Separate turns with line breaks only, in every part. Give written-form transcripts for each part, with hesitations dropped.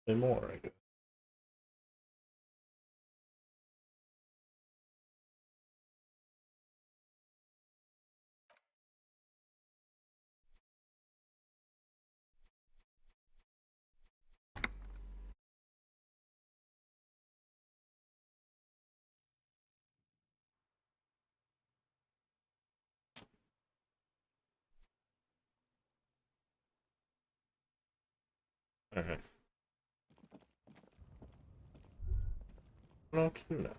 Say more, I guess. Alright. What to do now?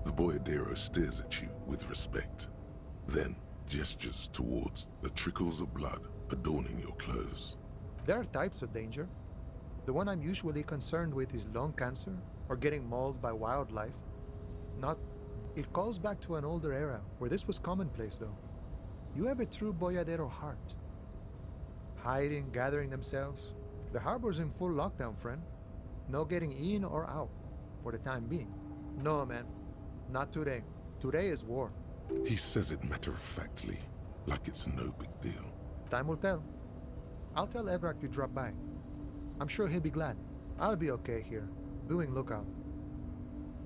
The boyadero stares at you with respect, then gestures towards the trickles of blood adorning your clothes.
There are types of danger. The one I'm usually concerned with is lung cancer or getting mauled by wildlife. Not. It calls back to an older era where this was commonplace, though. You have a true boyadero heart. Hiding, gathering themselves. The harbor's in full lockdown, friend. No getting in or out, for the time being. No, man. Not today. Today is war.
He says it matter-of-factly, like it's no big deal.
Time will tell. I'll tell Evrak you dropped by. I'm sure he'll be glad. I'll be okay here, doing lookout.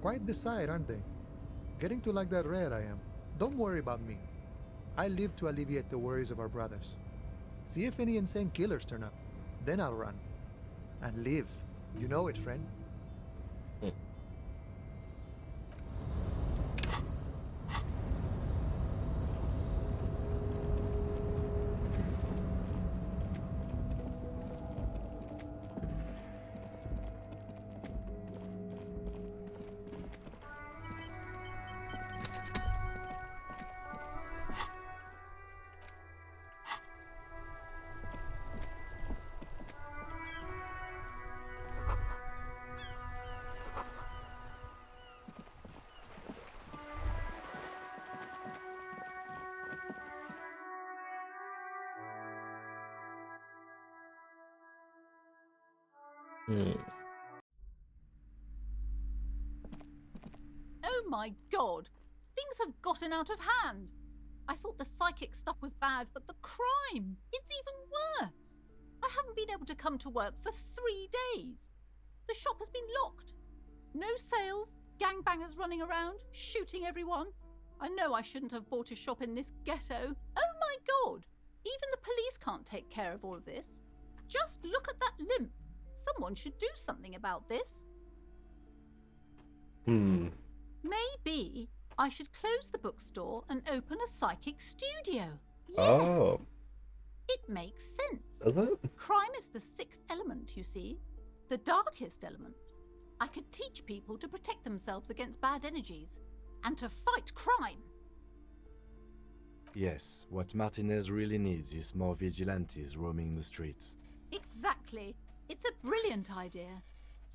Quite the sight, aren't they? Getting to like that red I am. Don't worry about me. I live to alleviate the worries of our brothers. See if any insane killers turn up. Then I'll run. And live. You know it, friend.
Hmm.
Oh my god! Things have gotten out of hand! I thought the psychic stuff was bad, but the crime! It's even worse! I haven't been able to come to work for 3 days. The shop has been locked. No sales, gangbangers running around, shooting everyone. I know I shouldn't have bought a shop in this ghetto. Oh my god! Even the police can't take care of all of this. Just look at that limp. Someone should do something about this. Maybe I should close the bookstore and open a psychic studio. Yes!
Oh.
It makes sense.
Does it?
Crime is the 6th element, you see. The darkest element. I could teach people to protect themselves against bad energies and to fight crime.
Yes, what Martinez really needs is more vigilantes roaming the streets.
Exactly. It's a brilliant idea.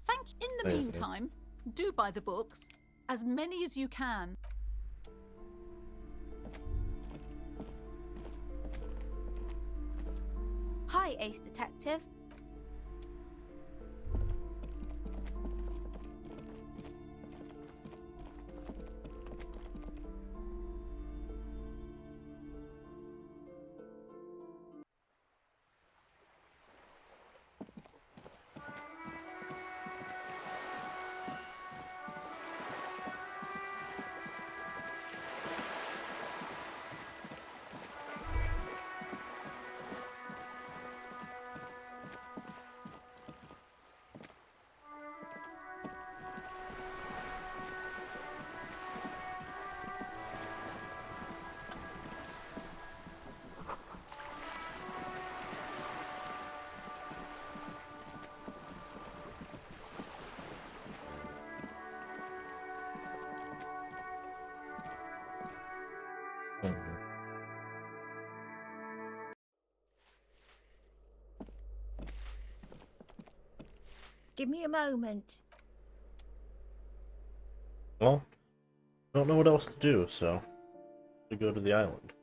In the
Amazing.
meantime, do buy the books. As many as you can.
Hi, Ace Detective.
Give me a moment.
Well, I don't know what else to do, so we go to the island.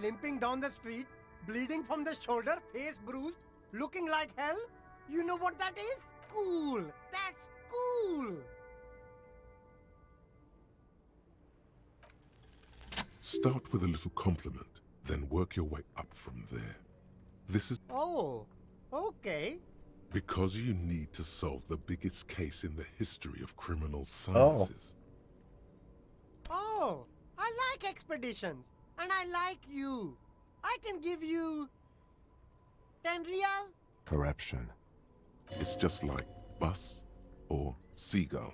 limping down the street, bleeding from the shoulder, face bruised, looking like hell? You know what that is? Cool. That's cool.
Start with a little compliment, then work your way up from there. This is
Oh, okay.
because you need to solve the biggest case in the history of criminal sciences.
Oh, I like expeditions. And I like you. I can give you 10 real.
Corruption.
It's just like bus or seagull.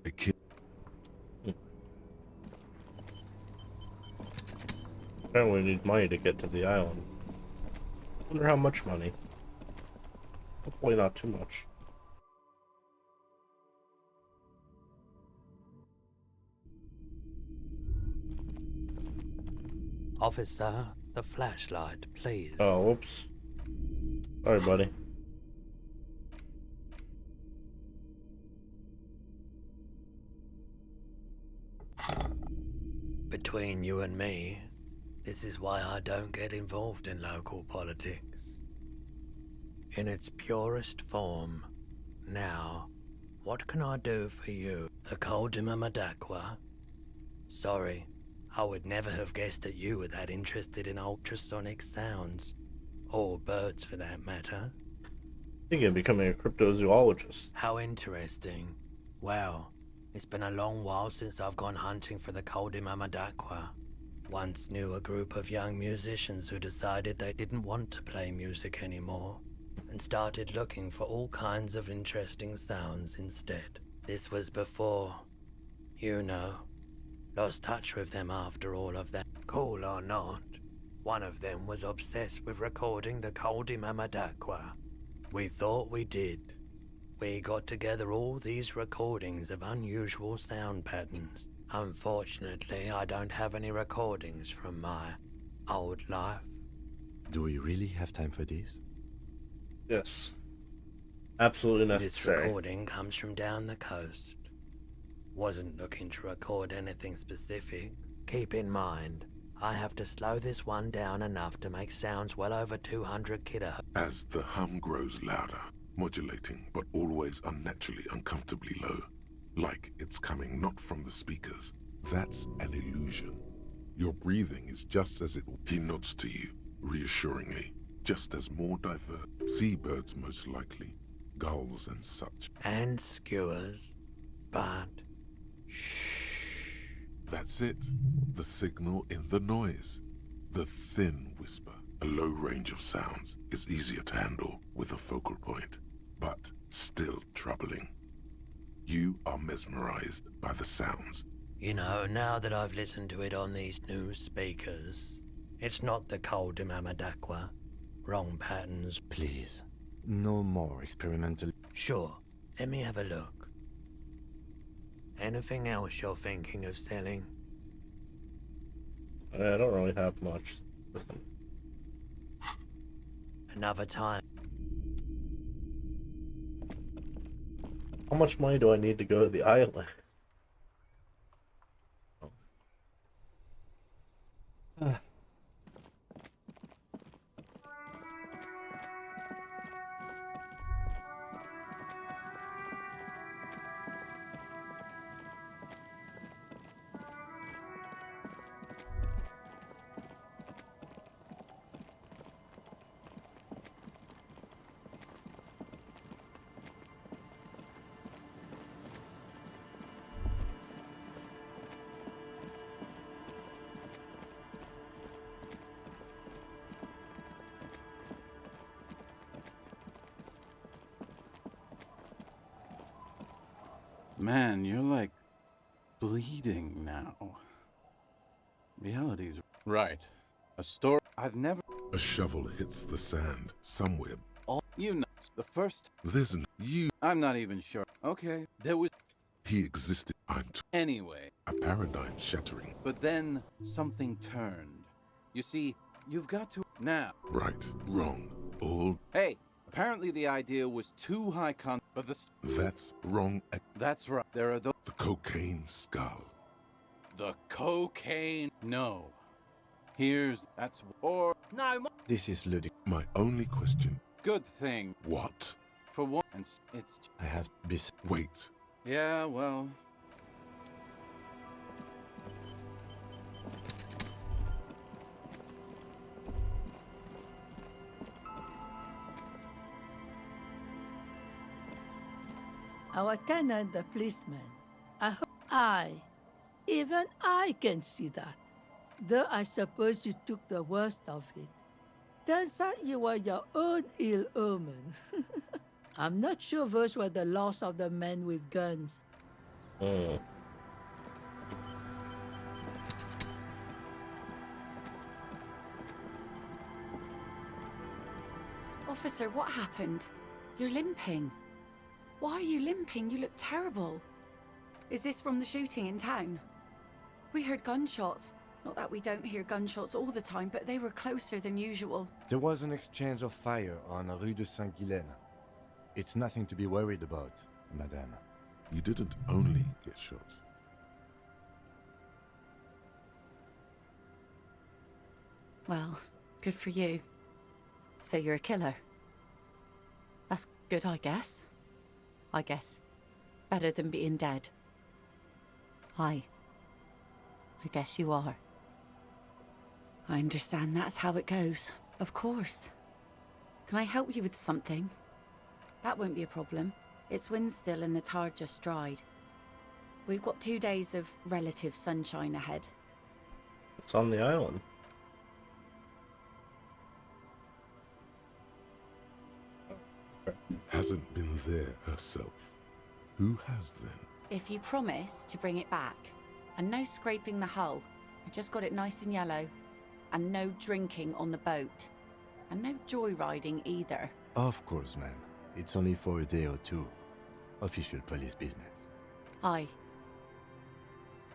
A kid.
Apparently we need money to get to the island. Wonder how much money. Hopefully not too much.
Officer, the flashlight, please.
Oh, whoops. Sorry, buddy.
Between you and me, this is why I don't get involved in local politics. In its purest form, now, what can I do for you? The Coldima Madakwa? Sorry, I would never have guessed that you were that interested in ultrasonic sounds. Or birds, for that matter.
Thinking of becoming a cryptozoologist.
How interesting. Well, it's been a long while since I've gone hunting for the Coldima Madakwa. Once knew a group of young musicians who decided they didn't want to play music anymore, and started looking for all kinds of interesting sounds instead. This was before, you know, lost touch with them after all of that. Cool or not, one of them was obsessed with recording the Coldima Madakwa. We thought we did. We got together all these recordings of unusual sound patterns. Unfortunately, I don't have any recordings from my old life.
Do we really have time for this?
Yes. Absolutely
This
necessary.
recording comes from down the coast. Wasn't looking to record anything specific. Keep in mind, I have to slow this one down enough to make sounds well over 200 kilohertz.
As the hum grows louder, modulating but always unnaturally uncomfortably low, like it's coming not from the speakers. That's an illusion. Your breathing is just as it... He nods to you, reassuringly, just as more diverse. Seabirds most likely, gulls and such.
And skewers, but... shh.
That's it. The signal in the noise. The thin whisper. A low range of sounds is easier to handle with a focal point, but still troubling. You are mesmerized by the sounds.
You know, now that I've listened to it on these new speakers, it's not the Coldima Madakwa. Wrong patterns.
Please, no more experimental.
Sure, let me have a look. Anything else you're thinking of selling?
I don't really have much. Listen.
Another time.
How much money do I need to go to the island?
Man, you're like bleeding now. Reality's right. A story I've never.
A shovel hits the sand somewhere.
All you know, the first.
There's you.
I'm not even sure. Okay, there was.
He existed.
Anyway.
A paradigm shattering.
But then something turned. You see, you've got to now.
Right, wrong, all.
Hey, apparently the idea was too high but
That's wrong.
That's right. There are those.
The cocaine skull.
The cocaine. No. That's or
No,
This is ludicrous.
My only question,
good thing
what?
for one. It's
I have
Wait,
yeah, well.
Our tenant, the policeman. Even I can see that. Though I suppose you took the worst of it. Turns out you were your own ill omen. I'm not sure those were the loss of the men with guns.
Hmm.
Officer, what happened? You're limping. Why are you limping? You look terrible. Is this from the shooting in town? We heard gunshots. Not that we don't hear gunshots all the time, but they were closer than usual.
There was an exchange of fire on Rue de Saint-Guylaine. It's nothing to be worried about, madame.
you didn't only get shot.
Well, good for you. So you're a killer. That's good, I guess. Better than being dead. I guess you are. I understand that's how it goes. Of course. Can I help you with something? That won't be a problem. It's wind still and the tar just dried. We've got 2 days of relative sunshine ahead.
It's on the island.
Hasn't been there herself. Who has then?
If you promise to bring it back, and no scraping the hull, I just got it nice and yellow, and no drinking on the boat, and no joyriding either.
Of course, ma'am. It's only for a day or two. Official police business.
Aye,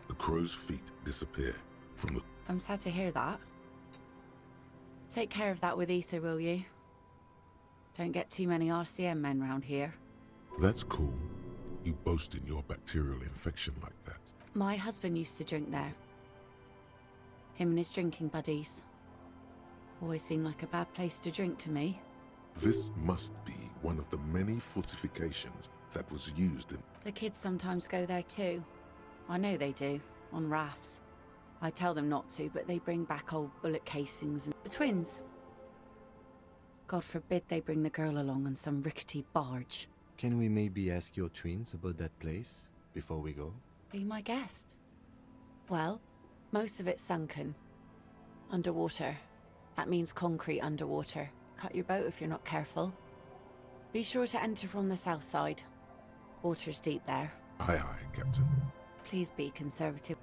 The crow's feet disappear from the...
I'm sad to hear that. Take care of that with Ether, will you? Don't get too many RCM men round here.
That's cool. You boasting your bacterial infection like that.
My husband used to drink there. Him and his drinking buddies. Always seemed like a bad place to drink to me.
This must be one of the many fortifications that was used in...
The kids sometimes go there too. I know they do, on rafts. I tell them not to, but they bring back old bullet casings and... The twins. God forbid they bring the girl along on some rickety barge.
Can we maybe ask your twins about that place before we go?
Be my guest. Well, most of it's sunken. Underwater. That means concrete underwater. Cut your boat if you're not careful. Be sure to enter from the south side. Water's deep there.
Aye, aye, Captain.
Please be conservative.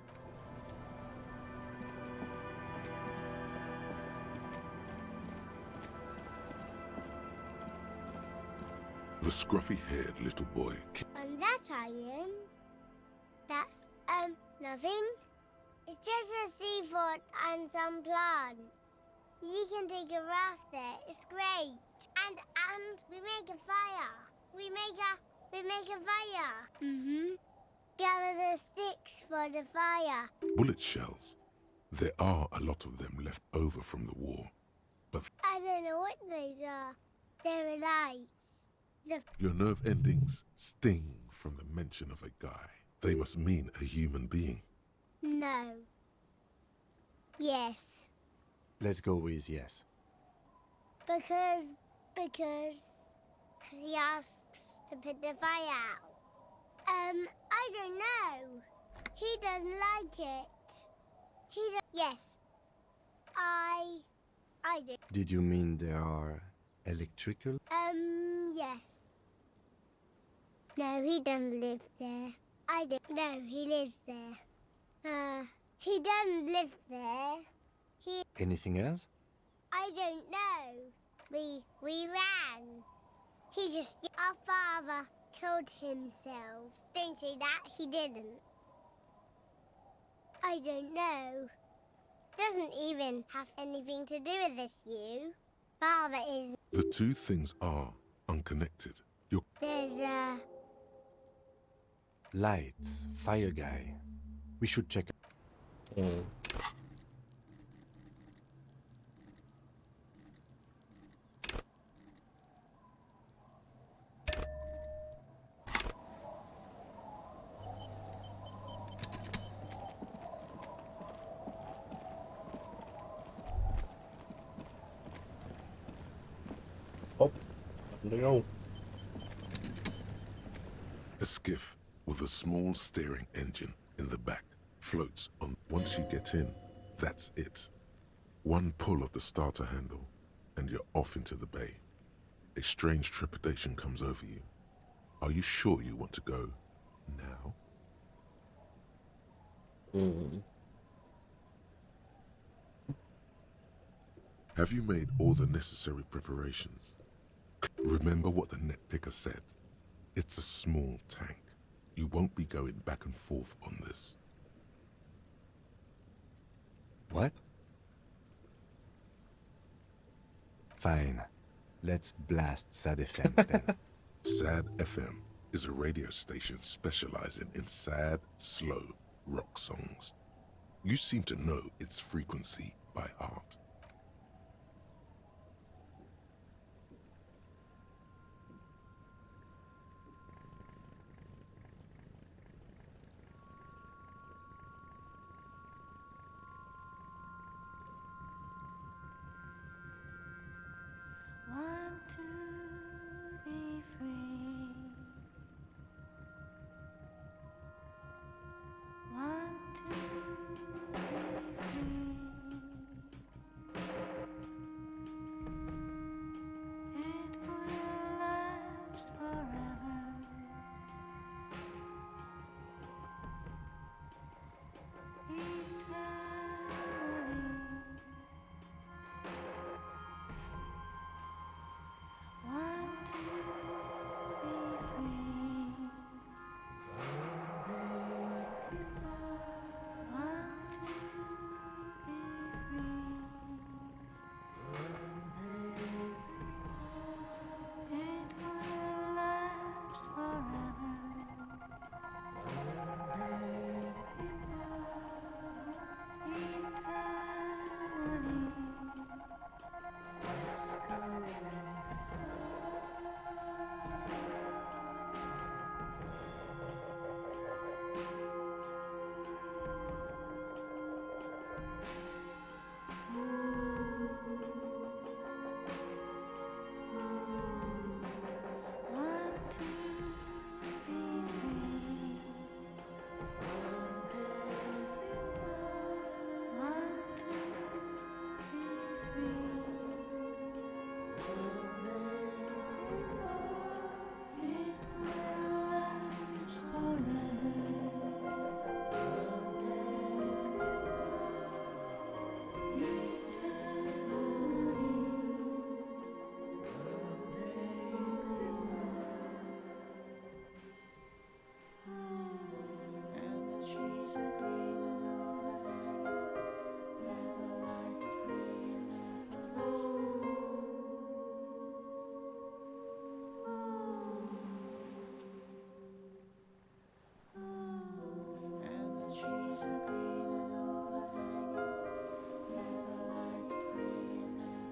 The scruffy-haired little boy...
On that island, that's, nothing. It's just a seafort and some plants. You can take a raft there. It's great. And we make a fire. We make a fire. Mm-hmm. Gather the sticks for the fire.
Bullet shells. There are a lot of them left over from the war. But
I don't know what those are. They're lights.
your nerve endings sting from the mention of a guy. They must mean a human being.
No. Yes.
Let's go with yes.
Because he asks to put the fire out. I don't know. He doesn't like it. Yes. I do.
Did you mean there are electrical?
Yes. No, he doesn't live there. I do. No, he lives there. He doesn't live there.
Anything else?
I don't know. We ran. Our father killed himself. Don't say that, he didn't. I don't know. Doesn't even have anything to do with this, you. Father is...
The two things are unconnected.
There's
Lights, fire guy. We should check.
There you go.
A skiff with a small steering engine in the back floats on. Once you get in, that's it. One pull of the starter handle, and you're off into the bay. A strange trepidation comes over you. Are you sure you want to go now? Have you made all the necessary preparations? Remember what the net picker said. It's a small tank. You won't be going back and forth on this.
What? Fine. Let's blast SAD FM then.
SAD FM is a radio station specializing in sad, slow rock songs. You seem to know its frequency by heart.
Want to be free. Want to be free. It will last forever. Eternally. Want to be free. Want to be free. It will last forever. Want to be free. Want to be free.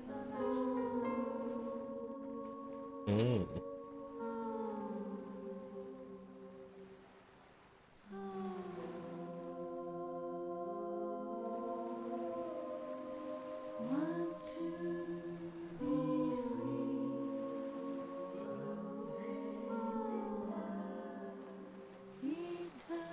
It will last Want to be free. Eternally.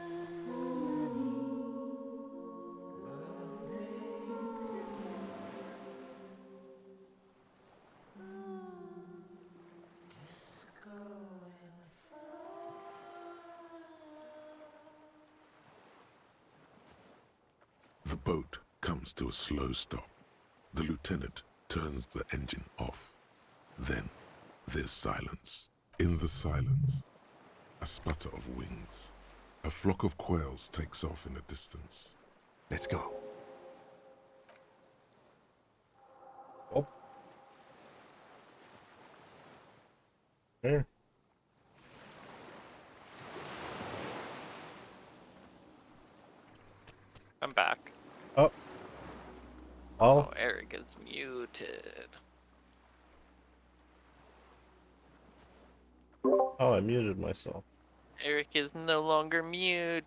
The boat comes to a slow stop. The lieutenant turns the engine off. Then there's silence. In the silence, a sputter of wings. A flock of quails takes off in the distance. Let's go.
Oh. There.
I'm back.
Oh.
Oh, Eric is muted.
Oh, I muted myself.
Eric is no longer muted.